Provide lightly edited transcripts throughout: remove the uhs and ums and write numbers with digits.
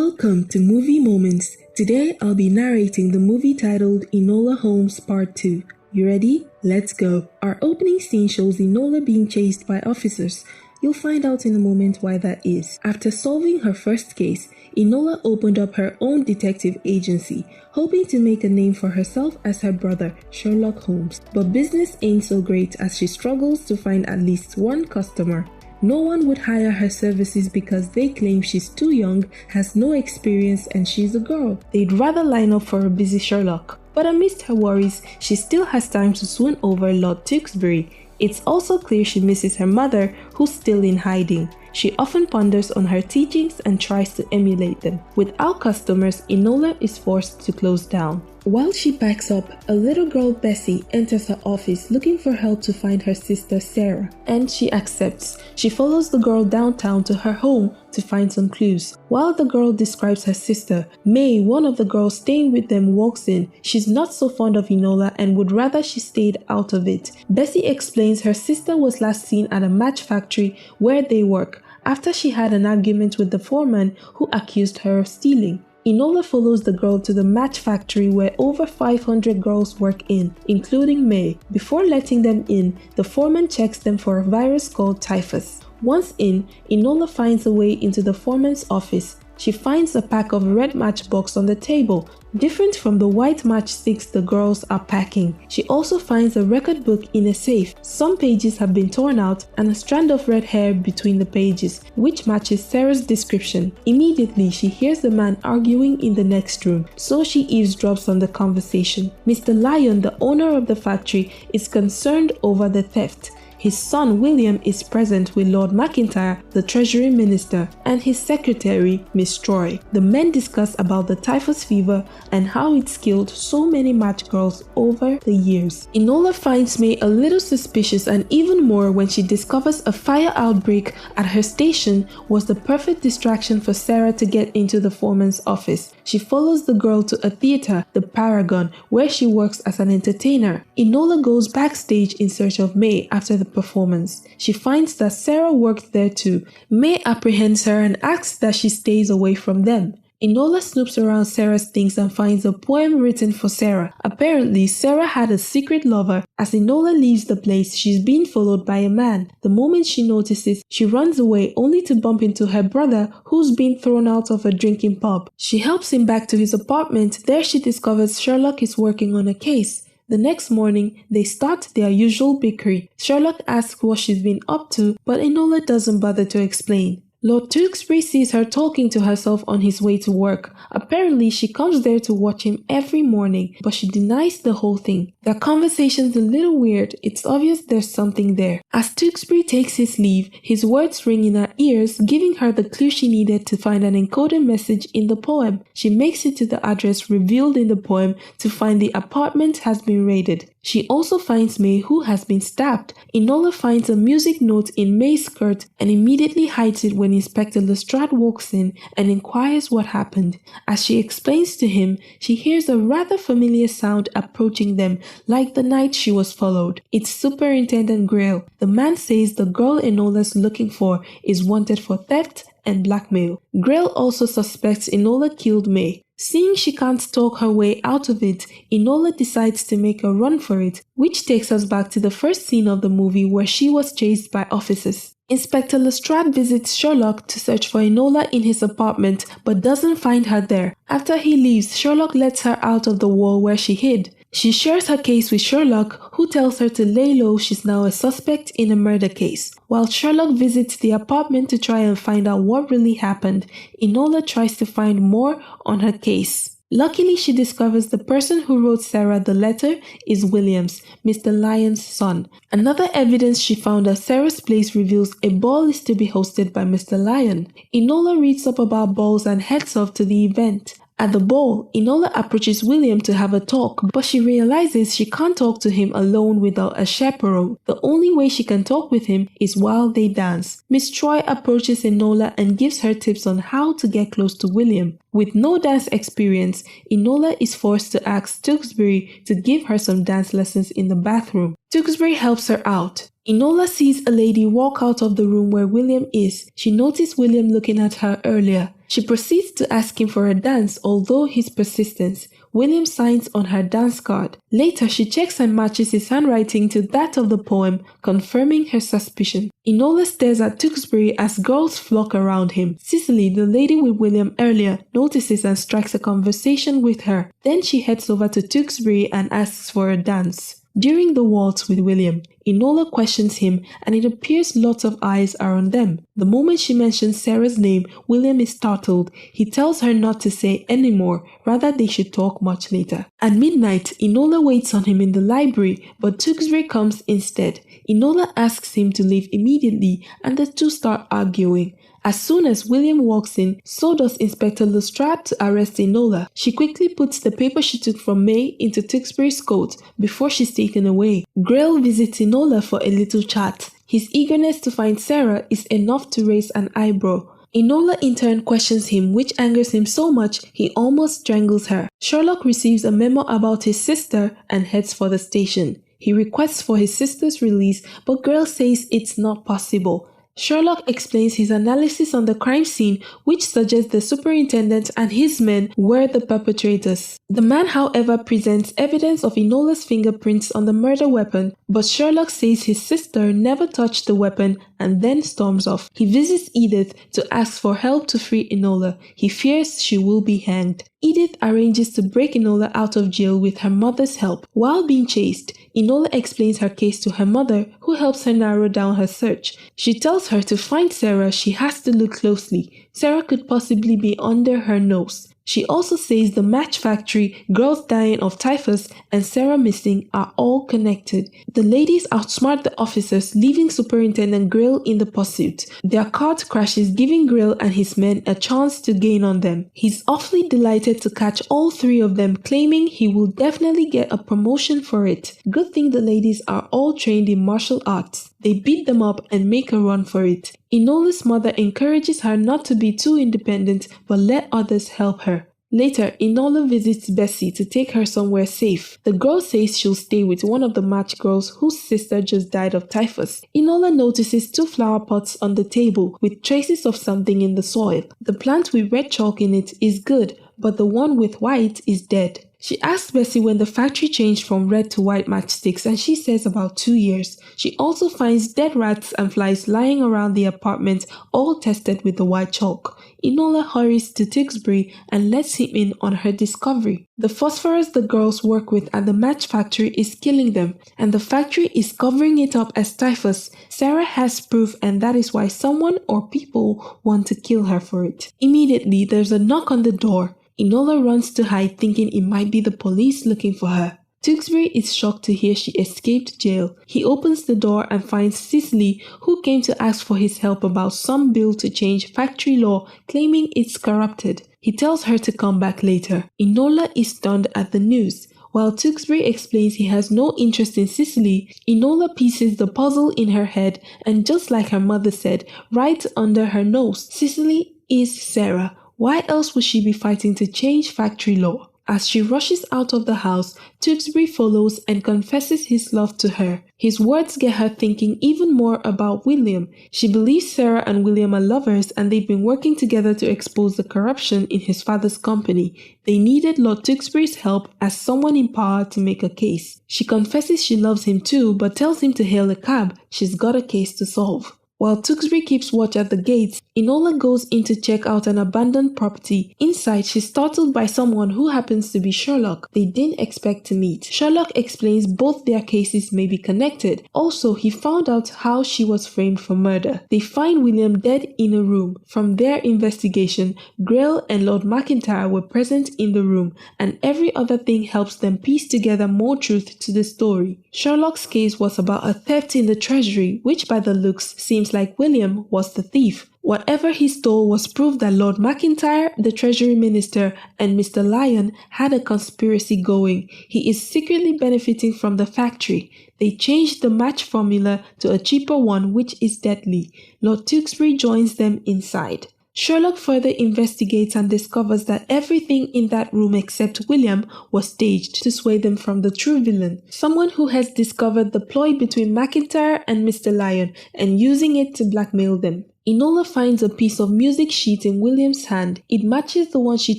Welcome to Movie Moments. Today I'll be narrating the movie titled Enola Holmes Part 2. You ready? Let's go. Our opening scene shows Enola being chased by officers. You'll find out in a moment why that is. After solving her first case, Enola opened up her own detective agency, hoping to make a name for herself as her brother, Sherlock Holmes. But business ain't so great as she struggles to find at least one customer. No one would hire her services because they claim she's too young, has no experience, and she's a girl. They'd rather line up for a busy Sherlock. But amidst her worries, she still has time to swoon over Lord Tewkesbury. It's also clear she misses her mother, who's still in hiding. She often ponders on her teachings and tries to emulate them. Without customers, Enola is forced to close down. While she packs up, a little girl Bessie enters her office looking for help to find her sister Sarah, and she accepts. She follows the girl downtown to her home to find some clues. While the girl describes her sister, May, one of the girls staying with them, walks in. She's not so fond of Enola and would rather she stayed out of it. Bessie explains her sister was last seen at a match factory where they work, after she had an argument with the foreman who accused her of stealing. Enola follows the girl to the match factory where over 500 girls work including May. Before letting them in, the foreman checks them for a virus called typhus. Once in, Enola finds a way into the foreman's office. She finds a pack of red matchbox on the table, different from the white matchsticks the girls are packing. She also finds a record book in a safe. Some pages have been torn out and a strand of red hair between the pages, which matches Sarah's description. Immediately, she hears the man arguing in the next room, so she eavesdrops on the conversation. Mr. Lyon, the owner of the factory, is concerned over the theft. His son William is present with Lord McIntyre, the Treasury Minister, and his secretary, Miss Troy. The men discuss about the typhus fever and how it's killed so many match girls over the years. Enola finds May a little suspicious, and even more when she discovers a fire outbreak at her station was the perfect distraction for Sarah to get into the foreman's office. She follows the girl to a theater, the Paragon, where she works as an entertainer. Enola goes backstage in search of May after the performance. She finds that Sarah worked there too. May apprehends her and asks that she stays away from them. Enola snoops around Sarah's things and finds a poem written for Sarah. Apparently, Sarah had a secret lover. As Enola leaves the place, she's being followed by a man. The moment she notices, she runs away only to bump into her brother, who's been thrown out of a drinking pub. She helps him back to his apartment. There she discovers Sherlock is working on a case. The next morning, they start their usual bickering. Sherlock asks what she's been up to, but Enola doesn't bother to explain. Lord Tewkesbury sees her talking to herself on his way to work. Apparently, she comes there to watch him every morning, but she denies the whole thing. Their conversation's a little weird. It's obvious there's something there. As Tewkesbury takes his leave, his words ring in her ears, giving her the clue she needed to find an encoded message in the poem. She makes it to the address revealed in the poem to find the apartment has been raided. She also finds May, who has been stabbed. Enola finds a music note in May's skirt and immediately hides it when Inspector Lestrade walks in and inquires what happened. As she explains to him, she hears a rather familiar sound approaching them, like the night she was followed. It's Superintendent Grail. The man says the girl Enola's looking for is wanted for theft and blackmail. Grail also suspects Enola killed May. Seeing she can't talk her way out of it, Enola decides to make a run for it, which takes us back to the first scene of the movie where she was chased by officers. Inspector Lestrade visits Sherlock to search for Enola in his apartment, but doesn't find her there. After he leaves, Sherlock lets her out of the wall where she hid. She shares her case with Sherlock, who tells her to lay low. She's now a suspect in a murder case. While Sherlock visits the apartment to try and find out what really happened, Enola tries to find more on her case. Luckily, she discovers the person who wrote Sarah the letter is Williams, Mr. Lyon's son. Another evidence she found at Sarah's place reveals a ball is to be hosted by Mr. Lyon. Enola reads up about balls and heads off to the event. At the ball, Enola approaches William to have a talk, but she realizes she can't talk to him alone without a chaperone. The only way she can talk with him is while they dance. Miss Troy approaches Enola and gives her tips on how to get close to William. With no dance experience, Enola is forced to ask Tewkesbury to give her some dance lessons in the bathroom. Tewkesbury helps her out. Enola sees a lady walk out of the room where William is. She noticed William looking at her earlier. She proceeds to ask him for a dance, although his persistence. William signs on her dance card. Later, she checks and matches his handwriting to that of the poem, confirming her suspicion. Enola stares at Tewkesbury as girls flock around him. Cicely, the lady with William earlier, notices and strikes a conversation with her. Then she heads over to Tewkesbury and asks for a dance. During the waltz with William, Enola questions him and it appears lots of eyes are on them. The moment she mentions Sarah's name, William is startled. He tells her not to say any more, rather they should talk much later. At midnight, Enola waits on him in the library, but Tewkesbury comes instead. Enola asks him to leave immediately and the two start arguing. As soon as William walks in, so does Inspector Lestrade to arrest Enola. She quickly puts the paper she took from May into Tewkesbury's coat before she's taken away. Grail visits Enola for a little chat. His eagerness to find Sarah is enough to raise an eyebrow. Enola in turn questions him, which angers him so much he almost strangles her. Sherlock receives a memo about his sister and heads for the station. He requests for his sister's release, but Grail says it's not possible. Sherlock explains his analysis on the crime scene, which suggests the superintendent and his men were the perpetrators. The man, however, presents evidence of Enola's fingerprints on the murder weapon, but Sherlock says his sister never touched the weapon and then storms off. He visits Edith to ask for help to free Enola. He fears she will be hanged. Edith arranges to break Enola out of jail with her mother's help. While being chased, Enola explains her case to her mother, who helps her narrow down her search. She tells her to find Sarah, she has to look closely. Sarah could possibly be under her nose. She also says the match factory, girls dying of typhus, and Sarah missing are all connected. The ladies outsmart the officers, leaving Superintendent Grail in the pursuit. Their cart crashes, giving Grail and his men a chance to gain on them. He's awfully delighted to catch all three of them, claiming he will definitely get a promotion for it. Good thing the ladies are all trained in martial arts. They beat them up and make a run for it. Enola's mother encourages her not to be too independent but let others help her. Later, Enola visits Bessie to take her somewhere safe. The girl says she'll stay with one of the match girls whose sister just died of typhus. Enola notices 2 flower pots on the table with traces of something in the soil. The plant with red chalk in it is good, but the one with white is dead. She asks Bessie when the factory changed from red to white matchsticks and she says about 2 years. She also finds dead rats and flies lying around the apartment, all tested with the white chalk. Enola hurries to Tewkesbury and lets him in on her discovery. The phosphorus the girls work with at the match factory is killing them, and the factory is covering it up as typhus. Sarah has proof, and that is why someone or people want to kill her for it. Immediately, there's a knock on the door. Enola runs to hide, thinking it might be the police looking for her. Tewkesbury is shocked to hear she escaped jail. He opens the door and finds Cicely, who came to ask for his help about some bill to change factory law, claiming it's corrupted. He tells her to come back later. Enola is stunned at the news. While Tewkesbury explains he has no interest in Cicely, Enola pieces the puzzle in her head, and just like her mother said, right under her nose, Cicely is Sarah. Why else would she be fighting to change factory law? As she rushes out of the house, Tewkesbury follows and confesses his love to her. His words get her thinking even more about William. She believes Sarah and William are lovers and they've been working together to expose the corruption in his father's company. They needed Lord Tewkesbury's help as someone in power to make a case. She confesses she loves him too, but tells him to hail a cab. She's got a case to solve. While Tewkesbury keeps watch at the gates, Enola goes in to check out an abandoned property. Inside, she's startled by someone who happens to be Sherlock they didn't expect to meet. Sherlock explains both their cases may be connected. Also, he found out how she was framed for murder. They find William dead in a room. From their investigation, Grail and Lord McIntyre were present in the room, and every other thing helps them piece together more truth to the story. Sherlock's case was about a theft in the treasury, which by the looks seems like William was the thief. Whatever he stole was proof that Lord McIntyre, the Treasury Minister, and Mr. Lyon had a conspiracy going. He is secretly benefiting from the factory. They changed the match formula to a cheaper one which is deadly. Lord Tewkesbury joins them inside. Sherlock further investigates and discovers that everything in that room except William was staged to sway them from the true villain, someone who has discovered the ploy between McIntyre and Mr. Lyon and using it to blackmail them. Enola finds a piece of music sheet in William's hand. It matches the one she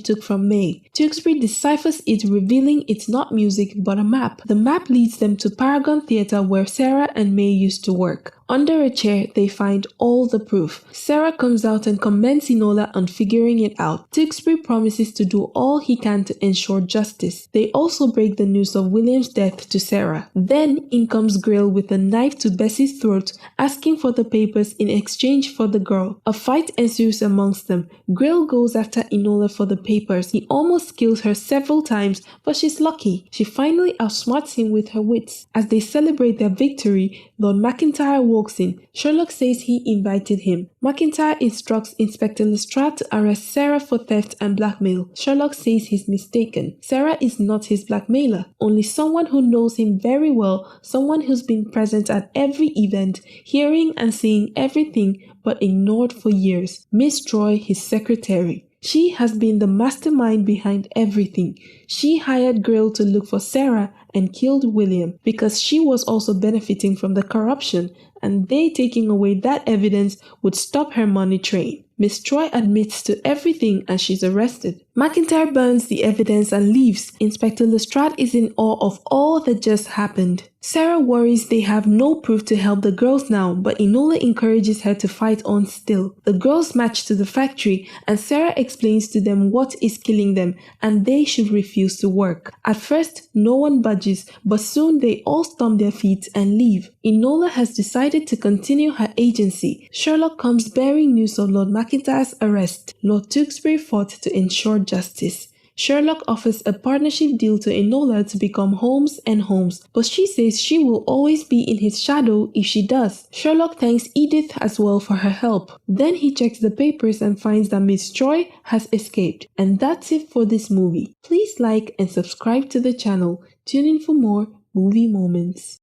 took from May. Tewkesbury deciphers it, revealing it's not music but a map. The map leads them to Paragon Theatre where Sarah and May used to work. Under a chair, they find all the proof. Sarah comes out and commends Enola on figuring it out. Tewkesbury promises to do all he can to ensure justice. They also break the news of William's death to Sarah. Then in comes Grail with a knife to Bessie's throat, asking for the papers in exchange for the girl. A fight ensues amongst them. Grail goes after Enola for the papers. He almost kills her several times, but she's lucky. She finally outsmarts him with her wits. As they celebrate their victory, Lord McIntyre walks in. Sherlock says he invited him. McIntyre instructs Inspector Lestrade to arrest Sarah for theft and blackmail. Sherlock says he's mistaken. Sarah is not his blackmailer, only someone who knows him very well, someone who's been present at every event, hearing and seeing everything, but ignored for years. Miss Troy, his secretary. She has been the mastermind behind everything. She hired Grail to look for Sarah and killed William because she was also benefiting from the corruption, and they taking away that evidence would stop her money train. Miss Troy admits to everything and she's arrested. McIntyre burns the evidence and leaves. Inspector Lestrade is in awe of all that just happened. Sarah worries they have no proof to help the girls now, but Enola encourages her to fight on still. The girls march to the factory and Sarah explains to them what is killing them and they should refuse to work. At first, no one budges, but soon they all stomp their feet and leave. Enola has decided to continue her agency. Sherlock comes bearing news of Lord McIntyre's arrest. Lord Tewkesbury fought to ensure justice. Sherlock offers a partnership deal to Enola to become Holmes and Holmes, but she says she will always be in his shadow if she does. Sherlock thanks Edith as well for her help. Then he checks the papers and finds that Miss Troy has escaped. And that's it for this movie. Please like and subscribe to the channel. Tune in for more movie moments.